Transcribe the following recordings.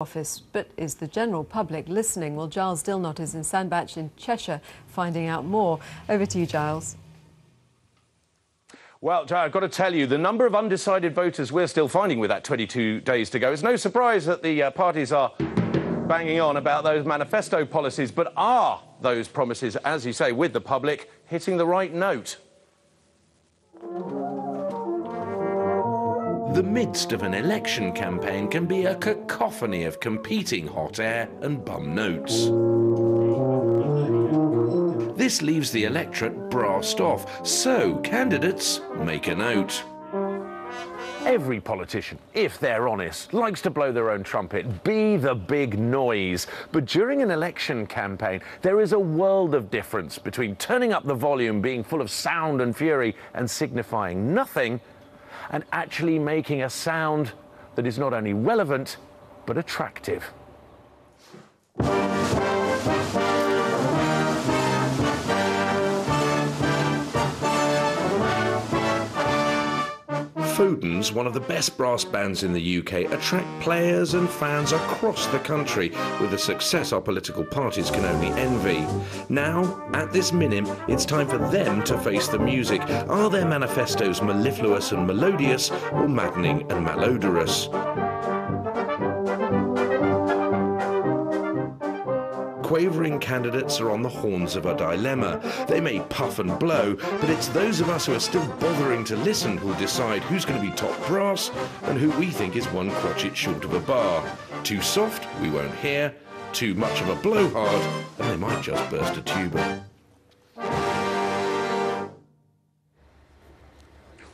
office. But is the general public listening? Well, Giles Dilnot is in Sandbach in Cheshire finding out more. Over to you, Giles. Well, I've got to tell you, the number of undecided voters we're still finding with that 22 days to go. It's no surprise that the parties are banging on about those manifesto policies, but are those promises, as you say, with the public, hitting the right note? The midst of an election campaign can be a cacophony of competing hot air and bum notes. This leaves the electorate brassed off, so candidates make a note. Every politician, if they're honest, likes to blow their own trumpet, be the big noise. But during an election campaign, there is a world of difference between turning up the volume, being full of sound and fury and signifying nothing, and actually making a sound that is not only relevant, but attractive. Fodens, one of the best brass bands in the UK, attract players and fans across the country with a success our political parties can only envy. Now, at this minim, it's time for them to face the music. Are their manifestos mellifluous and melodious, or maddening and malodorous? Quavering candidates are on the horns of a dilemma. They may puff and blow, but it's those of us who are still bothering to listen who'll decide who's going to be top brass and who we think is one crotchet short of a bar. Too soft, we won't hear. Too much of a blowhard, and they might just burst a tuba.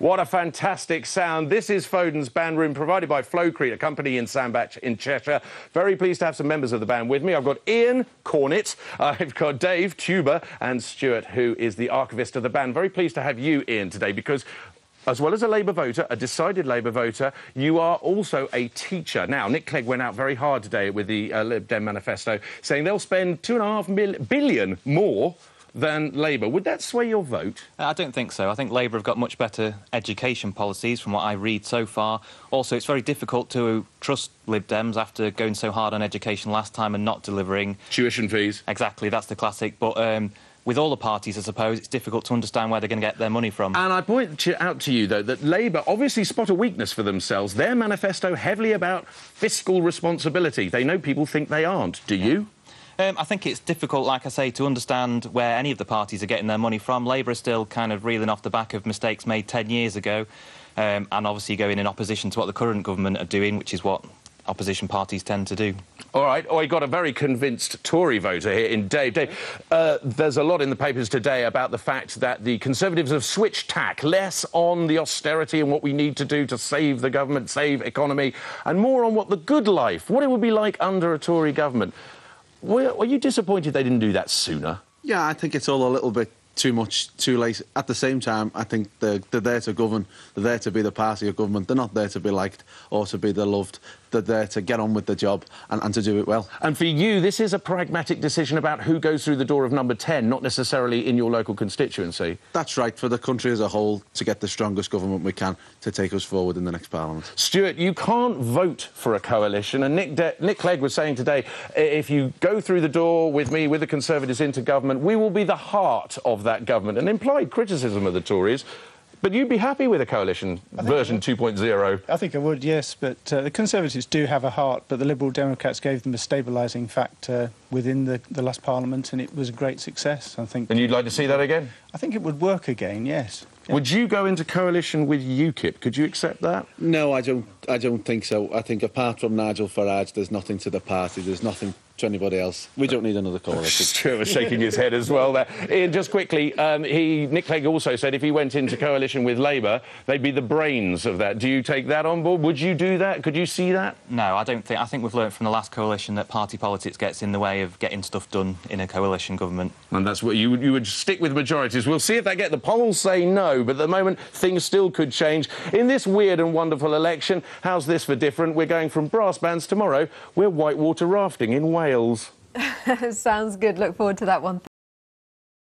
What a fantastic sound. This is Foden's band room, provided by Flowcrete, a company in Sandbach in Cheshire. Very pleased to have some members of the band with me. I've got Ian, cornet, I've got Dave, tuba, and Stuart, who is the archivist of the band. Very pleased to have you, Ian, today, because as well as a Labour voter, a decided Labour voter, you are also a teacher. Now, Nick Clegg went out very hard today with the Lib Dem manifesto, saying they'll spend £2.5 billion more than Labour. Would that sway your vote? I don't think so. I think Labour have got much better education policies from what I read so far. Also, it's very difficult to trust Lib Dems after going so hard on education last time and not delivering. Tuition fees. Exactly, that's the classic. But with all the parties, I suppose, it's difficult to understand where they're going to get their money from. And I point out to you, though, that Labour obviously spot a weakness for themselves. Their manifesto heavily about fiscal responsibility. They know people think they aren't. Do you? I think it's difficult, like I say, to understand where any of the parties are getting their money from. Labour is still kind of reeling off the back of mistakes made 10 years ago, and obviously going in opposition to what the current government are doing, which is what opposition parties tend to do. All right, I got a very convinced Tory voter here in Dave. Dave, there's a lot in the papers today about the fact that the Conservatives have switched tack, less on the austerity and what we need to do to save the government, save economy, and more on what the good life, what it would be like under a Tory government. Were you disappointed they didn't do that sooner? Yeah, I think it's all a little bit too much, too late. At the same time, I think they're there to govern. They're there to be the party of government. They're not there to be liked or to be the loved. They're there to get on with the job and to do it well. And for you, this is a pragmatic decision about who goes through the door of number 10, not necessarily in your local constituency. That's right, for the country as a whole, to get the strongest government we can to take us forward in the next Parliament. Stuart, you can't vote for a coalition, and Nick Clegg was saying today, if you go through the door with me, with the Conservatives into government, we will be the heart of that government, an implied criticism of the Tories. But you'd be happy with a coalition version 2.0? I think I would, yes, but the Conservatives do have a heart, but the Liberal Democrats gave them a stabilising factor within the last Parliament, and it was a great success, I think. And you'd like to see that again? I think it would work again, yes. Yeah. Would you go into coalition with UKIP? Could you accept that? No, I don't think so. I think apart from Nigel Farage, there's nothing to the party, there's nothing to anybody else. We don't need another coalition. Stuart was shaking his head as well there. Ian, just quickly, Nick Clegg also said if he went into coalition with Labour, they'd be the brains of that. Do you take that on board? Would you do that? Could you see that? No, I don't think. I think we've learnt from the last coalition that party politics gets in the way of getting stuff done in a coalition government. And that's what you would stick with majorities. We'll see if they get. The polls say no, but at the moment things still could change. In this weird and wonderful election, how's this for different? We're going from brass bands tomorrow. We're whitewater rafting in Wales. Sounds good. Look forward to that one.